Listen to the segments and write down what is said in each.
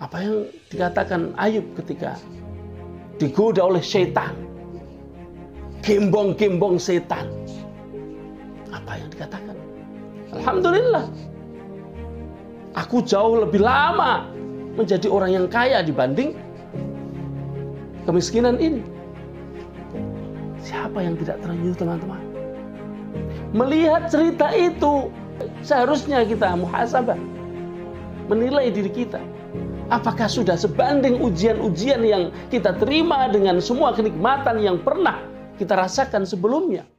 Apa yang dikatakan Ayub ketika digoda oleh setan, gembong-gembong setan. Apa yang dikatakan? Alhamdulillah, aku jauh lebih lama menjadi orang yang kaya dibanding kemiskinan ini. Siapa yang tidak terharu, teman-teman? Melihat cerita itu, seharusnya kita muhasabah, menilai diri kita. Apakah sudah sebanding ujian-ujian yang kita terima dengan semua kenikmatan yang pernah kita rasakan sebelumnya?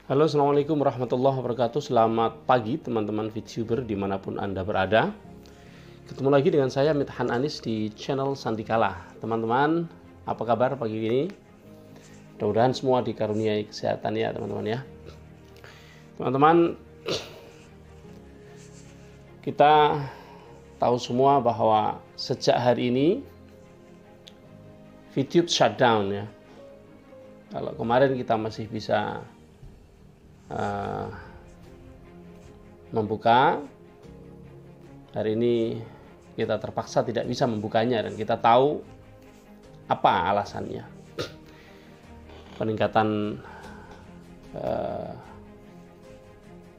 Halo, assalamualaikum warahmatullahi wabarakatuh. Selamat pagi teman-teman VTuber dimanapun Anda berada. Ketemu lagi dengan saya Mithan Anis di channel Sandikala. Teman-teman, apa kabar pagi ini? Mudah-mudahan semua dikaruniai kesehatan ya teman-teman ya. Teman-teman, kita tahu semua bahwa sejak hari ini VTube shutdown ya. Kalau kemarin kita masih bisa membuka, hari ini kita terpaksa tidak bisa membukanya dan kita tahu apa alasannya. Peningkatan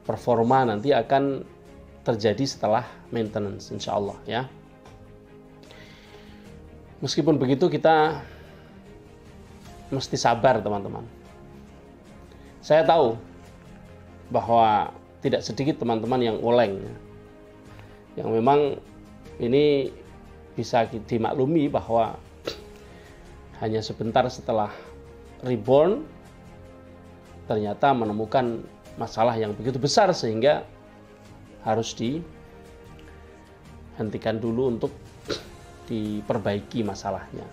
performa nanti akan terjadi setelah maintenance insya Allah ya. Meskipun begitu kita mesti sabar teman-teman. Saya tahu bahwa tidak sedikit teman-teman yang oleng, yang memang ini bisa dimaklumi bahwa hanya sebentar setelah reborn ternyata menemukan masalah yang begitu besar sehingga harus dihentikan dulu untuk diperbaiki masalahnya.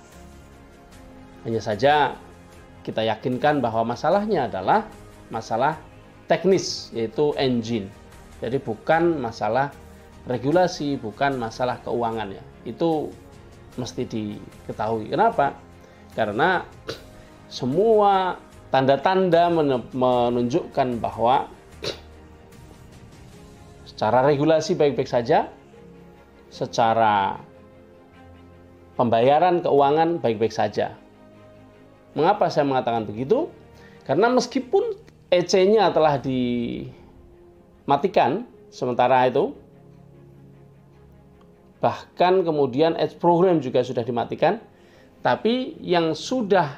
Hanya saja kita yakinkan bahwa masalahnya adalah masalah teknis, yaitu engine. Jadi bukan masalah regulasi, bukan masalah keuangan ya. Itu mesti diketahui. Kenapa? Karena semua tanda-tanda menunjukkan bahwa secara regulasi baik-baik saja, secara pembayaran keuangan baik-baik saja. Mengapa saya mengatakan begitu? Karena meskipun EC-nya telah dimatikan sementara itu, bahkan kemudian Edge program juga sudah dimatikan, tapi yang sudah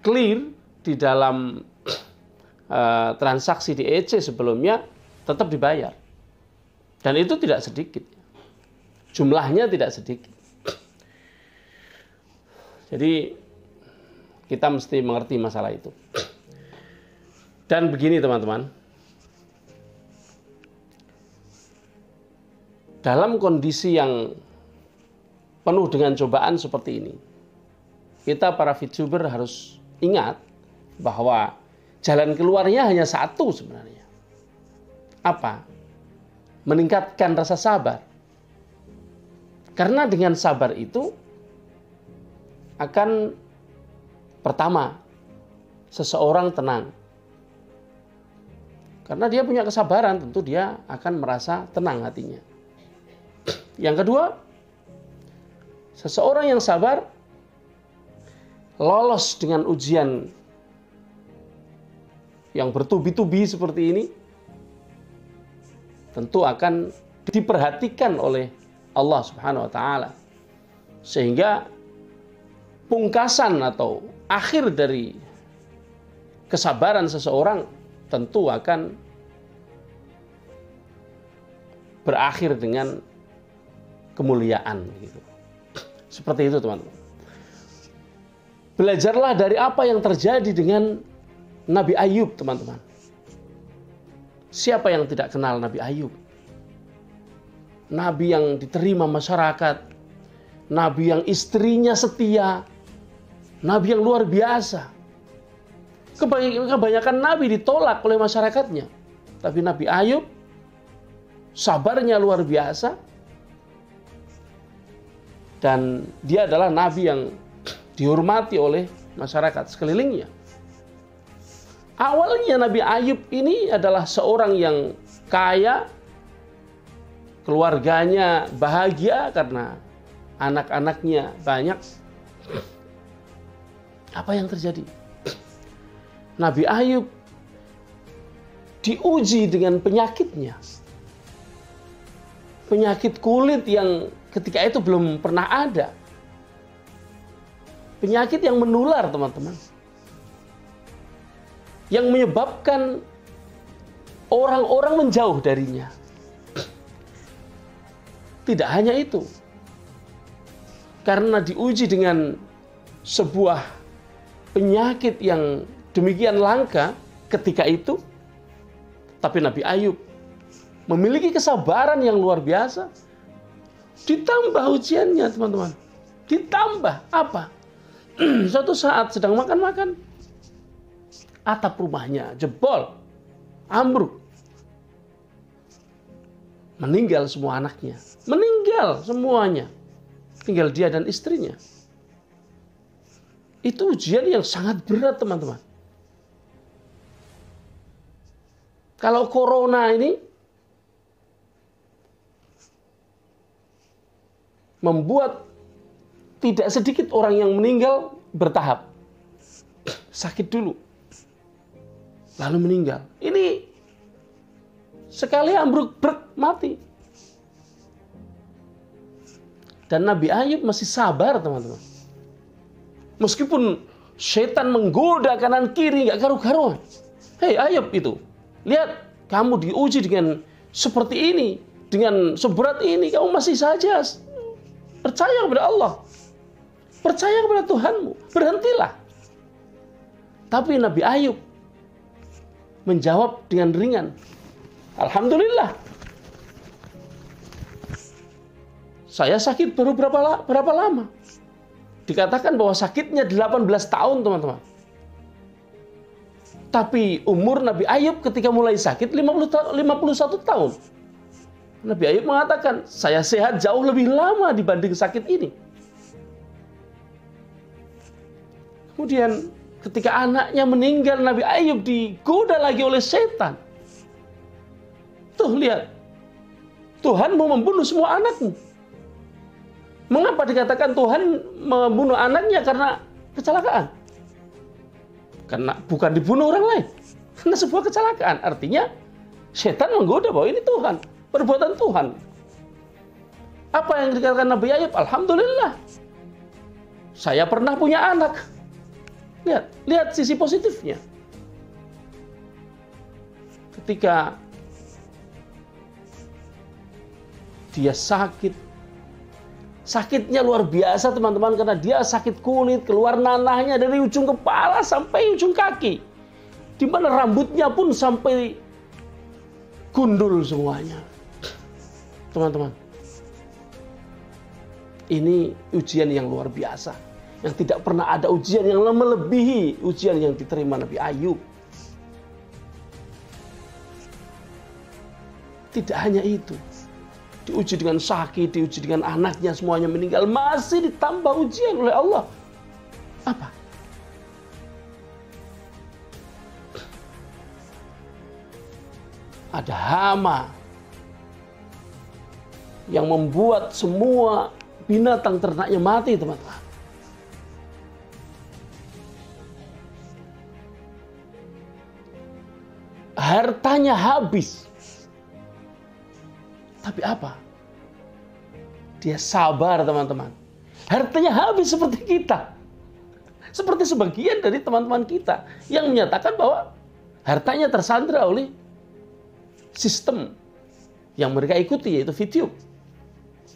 clear di dalam transaksi di EC sebelumnya tetap dibayar. Dan itu tidak sedikit. Jumlahnya tidak sedikit. Jadi kita mesti mengerti masalah itu. Dan begini teman-teman, dalam kondisi yang penuh dengan cobaan seperti ini, kita para VTuber harus ingat bahwa jalan keluarnya hanya satu sebenarnya. Apa? Meningkatkan rasa sabar. Karena dengan sabar itu akan pertama, seseorang tenang. Karena dia punya kesabaran, tentu dia akan merasa tenang hatinya. Yang kedua, seseorang yang sabar lolos dengan ujian yang bertubi-tubi seperti ini, tentu akan diperhatikan oleh Allah Subhanahu wa Ta'ala. Sehingga pungkasan atau akhir dari kesabaran seseorang tentu akan berakhir dengan kemuliaan. Gitu. Seperti itu teman-teman. Belajarlah dari apa yang terjadi dengan Nabi Ayub teman-teman. Siapa yang tidak kenal Nabi Ayub? Nabi yang diterima masyarakat. Nabi yang istrinya setia. Nabi yang luar biasa. Kebanyakan Nabi ditolak oleh masyarakatnya. Tapi Nabi Ayub, sabarnya luar biasa. Dan dia adalah nabi yang dihormati oleh masyarakat sekelilingnya. Awalnya Nabi Ayub ini adalah seorang yang kaya, keluarganya bahagia karena anak-anaknya banyak. Apa yang terjadi? Nabi Ayub diuji dengan penyakitnya. Penyakit kulit yang ketika itu belum pernah ada. Penyakit yang menular, teman-teman. Yang menyebabkan orang-orang menjauh darinya. Tidak hanya itu. Karena diuji dengan sebuah penyakit yang demikian langka ketika itu, tapi Nabi Ayub memiliki kesabaran yang luar biasa. Ditambah ujiannya, teman-teman. Ditambah apa? Suatu saat sedang makan-makan, atap rumahnya jebol, ambruk. Meninggal semua anaknya. Meninggal semuanya. Tinggal dia dan istrinya. Itu ujian yang sangat berat, teman-teman. Kalau corona ini membuat tidak sedikit orang yang meninggal bertahap. Sakit dulu, lalu meninggal. Ini sekali ambruk, mati. Dan Nabi Ayub masih sabar, teman-teman. Meskipun setan menggoda kanan kiri, gak karu-karuan. Hei Ayub itu, lihat kamu diuji dengan seperti ini, dengan seberat ini, kamu masih saja percaya kepada Allah. Percaya kepada Tuhanmu. Berhentilah. Tapi Nabi Ayub menjawab dengan ringan. Alhamdulillah. Saya sakit baru berapa lama? Dikatakan bahwa sakitnya 18 tahun, teman-teman. Tapi umur Nabi Ayub ketika mulai sakit 51 tahun. Nabi Ayub mengatakan, saya sehat jauh lebih lama dibanding sakit ini. Kemudian ketika anaknya meninggal, Nabi Ayub digoda lagi oleh setan. Tuh lihat, Tuhan mau membunuh semua anakmu. Mengapa dikatakan Tuhan membunuh anaknya? Karena kecelakaan. Karena bukan dibunuh orang lain. Karena sebuah kecelakaan. Artinya setan menggoda bahwa ini Tuhan. Perbuatan Tuhan. Apa yang dikatakan Nabi Ayub? Alhamdulillah. Saya pernah punya anak. Lihat sisi positifnya. Ketika dia sakit, sakitnya luar biasa, teman-teman, karena dia sakit kulit, keluar nanahnya dari ujung kepala sampai ujung kaki, di mana rambutnya pun sampai gundul semuanya. Teman-teman, ini ujian yang luar biasa. Yang tidak pernah ada ujian yang melebihi ujian yang diterima Nabi Ayub. Tidak hanya itu. Diuji dengan sakit, diuji dengan anaknya, semuanya meninggal. Masih ditambah ujian oleh Allah. Apa? Ada hama yang membuat semua binatang ternaknya mati, teman-teman. Hartanya habis. Tapi apa? Dia sabar, teman-teman. Hartanya habis seperti kita. Seperti sebagian dari teman-teman kita yang menyatakan bahwa hartanya tersandra oleh sistem yang mereka ikuti, yaitu video.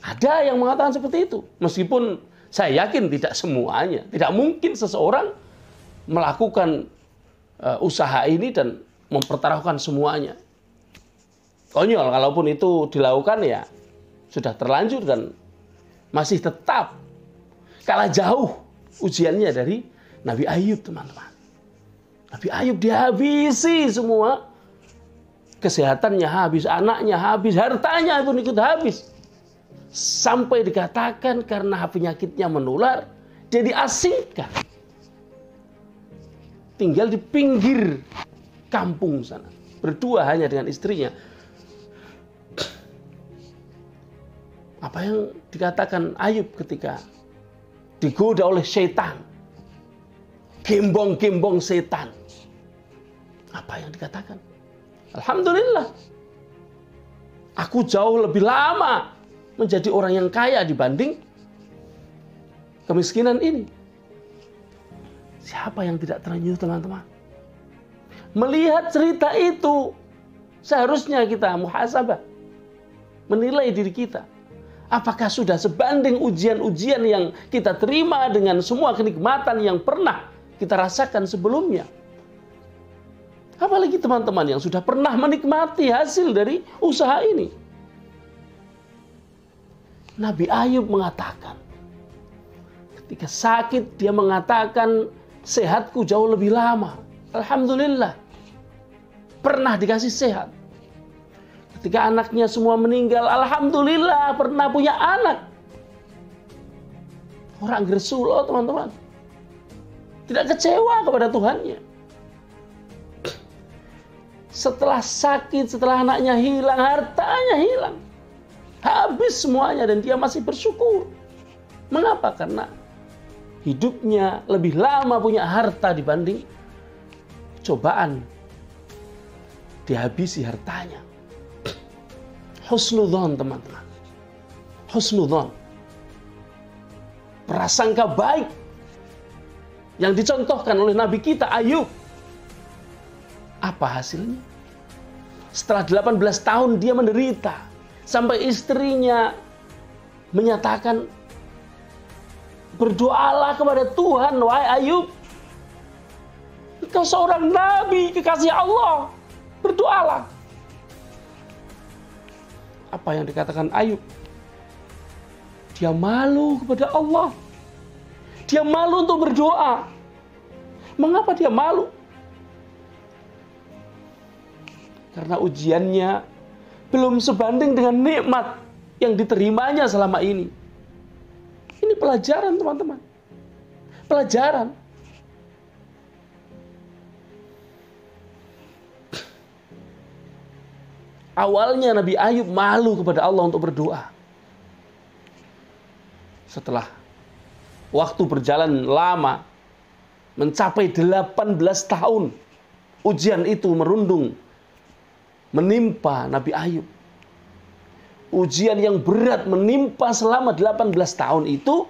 Ada yang mengatakan seperti itu. Meskipun saya yakin tidak semuanya. Tidak mungkin seseorang melakukan usaha ini dan mempertaruhkan semuanya. Konyol, kalaupun itu dilakukan ya sudah terlanjur dan masih tetap kalah jauh ujiannya dari Nabi Ayub, teman-teman. Nabi Ayub dihabisi semua. Kesehatannya habis, anaknya habis, hartanya pun ikut habis. Sampai dikatakan karena penyakitnya menular, dia diasingkan. Tinggal di pinggir kampung sana. Berdua hanya dengan istrinya. Apa yang dikatakan Ayub ketika digoda oleh setan. Gembong-gembong setan. Apa yang dikatakan? Alhamdulillah. Aku jauh lebih lama menjadi orang yang kaya dibanding kemiskinan ini. Siapa yang tidak terenyuh, teman-teman? Melihat cerita itu, seharusnya kita muhasabah. Menilai diri kita. Apakah sudah sebanding ujian-ujian yang kita terima dengan semua kenikmatan yang pernah kita rasakan sebelumnya? Apalagi teman-teman yang sudah pernah menikmati hasil dari usaha ini. Nabi Ayub mengatakan, ketika sakit dia mengatakan, sehatku jauh lebih lama. Alhamdulillah. Pernah dikasih sehat. Ketika anaknya semua meninggal, alhamdulillah pernah punya anak. Orang Gresula, teman-teman. Tidak kecewa kepada Tuhannya. Setelah sakit, setelah anaknya hilang, hartanya hilang. Habis semuanya dan dia masih bersyukur. Mengapa? Karena hidupnya lebih lama punya harta dibanding cobaan. Dihabisi hartanya. Husnudzon, teman-teman. Husnudzon. Prasangka baik yang dicontohkan oleh Nabi kita Ayub. Apa hasilnya? Setelah 18 tahun dia menderita. Sampai istrinya menyatakan, berdoalah kepada Tuhan, wahai Ayub. Engkau seorang nabi kekasih Allah. Berdoalah. Apa yang dikatakan Ayub? Dia malu kepada Allah. Dia malu untuk berdoa. Mengapa dia malu? Karena ujiannya belum sebanding dengan nikmat yang diterimanya selama ini. Ini pelajaran, teman-teman. Pelajaran. Awalnya Nabi Ayub malu kepada Allah untuk berdoa. Setelah waktu berjalan lama, mencapai 18 tahun, ujian itu merundung, menimpa Nabi Ayub. Ujian yang berat menimpa selama 18 tahun itu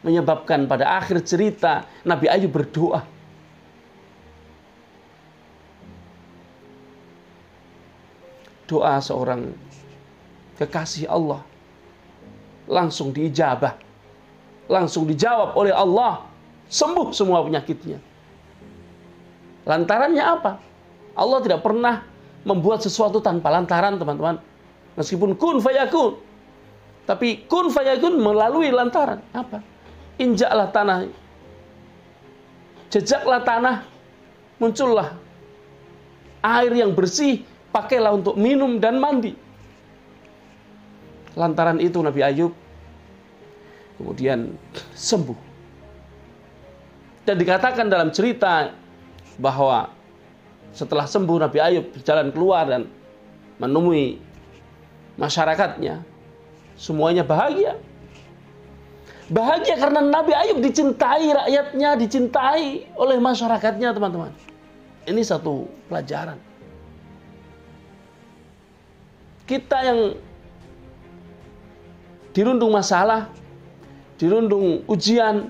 menyebabkan pada akhir cerita Nabi Ayub berdoa. Doa seorang kekasih Allah langsung diijabah, langsung dijawab oleh Allah, sembuh semua penyakitnya. Lantarannya apa? Allah tidak pernah membuat sesuatu tanpa lantaran, teman-teman. Meskipun kun fayakun, tapi kun fayakun melalui lantaran. Apa? Injaklah tanah, jejaklah tanah, muncullah air yang bersih, pakailah untuk minum dan mandi. Lantaran itu Nabi Ayub kemudian sembuh. Dan dikatakan dalam cerita bahwa setelah sembuh Nabi Ayub berjalan keluar dan menemui masyarakatnya. Semuanya bahagia. Bahagia karena Nabi Ayub dicintai rakyatnya, dicintai oleh masyarakatnya, teman-teman. Ini satu pelajaran. Kita yang dirundung masalah, dirundung ujian,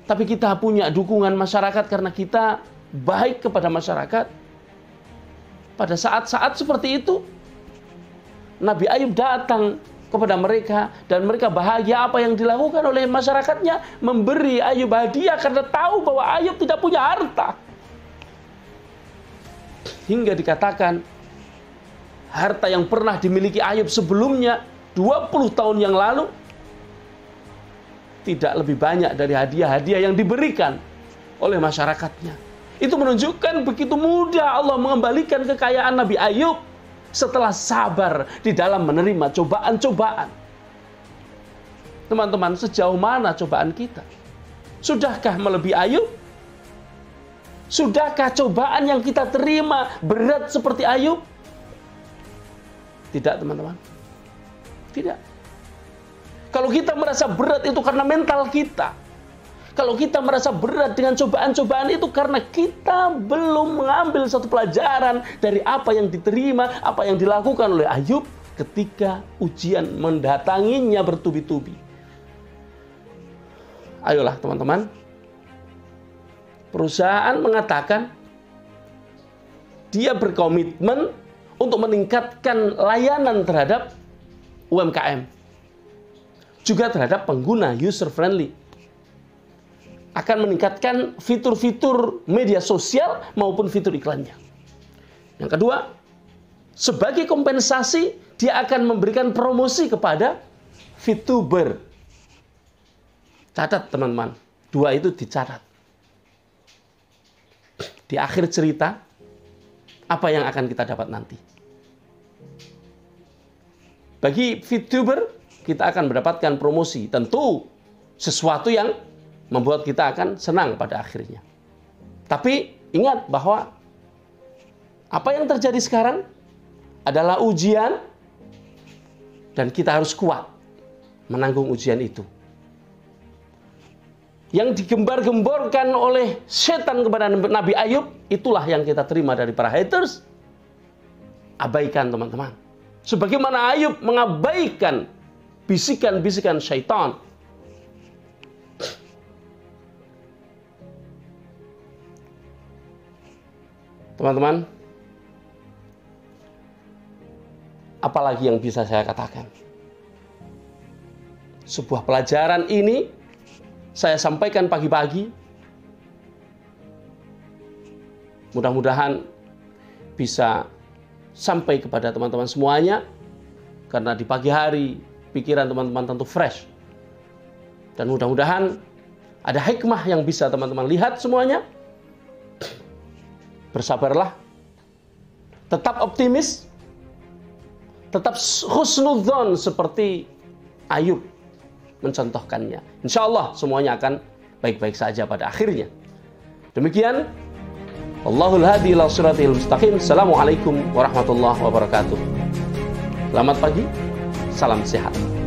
tapi kita punya dukungan masyarakat karena kita baik kepada masyarakat. Pada saat-saat seperti itu, Nabi Ayub datang kepada mereka dan mereka bahagia. Apa yang dilakukan oleh masyarakatnya? Memberi Ayub hadiah karena tahu bahwa Ayub tidak punya harta. Hingga dikatakan harta yang pernah dimiliki Ayub sebelumnya 20 tahun yang lalu tidak lebih banyak dari hadiah-hadiah yang diberikan oleh masyarakatnya. Itu menunjukkan begitu mudah Allah mengembalikan kekayaan Nabi Ayub setelah sabar di dalam menerima cobaan-cobaan. Teman-teman, sejauh mana cobaan kita? Sudahkah melebihi Ayub? Sudahkah cobaan yang kita terima berat seperti Ayub? Tidak, teman-teman. Tidak. Kalau kita merasa berat itu karena mental kita. Kalau kita merasa berat dengan cobaan-cobaan itu karena kita belum mengambil satu pelajaran dari apa yang diterima, apa yang dilakukan oleh Ayub ketika ujian mendatanginya bertubi-tubi. Ayolah teman-teman. Perusahaan mengatakan dia berkomitmen untuk meningkatkan layanan terhadap UMKM. Juga terhadap pengguna, user friendly. Akan meningkatkan fitur-fitur media sosial maupun fitur iklannya. Yang kedua, sebagai kompensasi dia akan memberikan promosi kepada VTuber. Catat teman-teman, dua itu dicatat. Di akhir cerita, apa yang akan kita dapat nanti? Bagi VTuber, kita akan mendapatkan promosi. Tentu sesuatu yang membuat kita akan senang pada akhirnya. Tapi ingat bahwa apa yang terjadi sekarang adalah ujian dan kita harus kuat menanggung ujian itu. Yang digembar-gemborkan oleh setan kepada Nabi Ayub, itulah yang kita terima dari para haters. Abaikan teman-teman. Sebagaimana Ayub mengabaikan bisikan-bisikan syaitan. Teman-teman, apalagi yang bisa saya katakan? Sebuah pelajaran ini saya sampaikan pagi-pagi. Mudah-mudahan bisa sampai kepada teman-teman semuanya. Karena di pagi hari pikiran teman-teman tentu fresh. Dan mudah-mudahan ada hikmah yang bisa teman-teman lihat semuanya. Bersabarlah. Tetap optimis. Tetap husnudzon seperti Ayub mencontohkannya. Insya Allah semuanya akan baik-baik saja pada akhirnya. Demikian. Wallahul hadi ila siratil mustaqim. Assalamualaikum warahmatullahi wabarakatuh. Selamat pagi. Salam sehat.